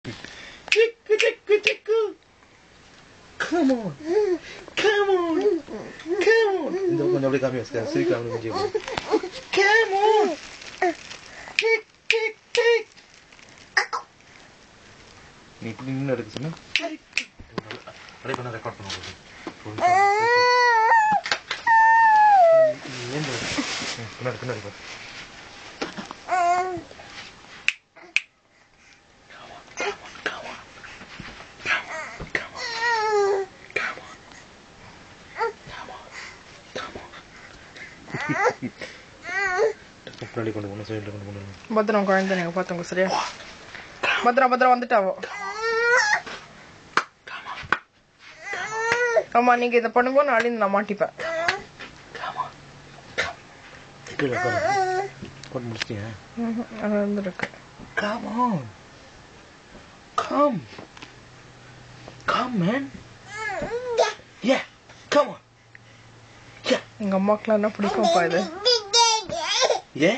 Chiku, chiku, chiku. Come on. Come on. Come on. இந்த கொஞ்சம் அப்படியே காமி வச்சுக்க. சிரிக்காம கொஞ்சம். Come on. Tick tick tick. நீ இப்படி நின்னு எடுக்க சொன்னா. அப்படியே பண்ண ரெக்கார்ட் பண்ணுங்க. ஏன் பின்னாடி போ. பத்திரம் குழந்தை நீங்க பாத்துங்க சரியா? பத்திரம் வந்துட்டாவோ. ஆமா நீங்க இதை பண்ணுங்க நாளைக்கு நான் மாட்டிப்பேன். Come on. Come. Come, man. Yeah. Come on. Yeah. எங்க அம்மாக்கெல்லாம் என்ன பிடிக்கும்ப்பா இது? Yeah.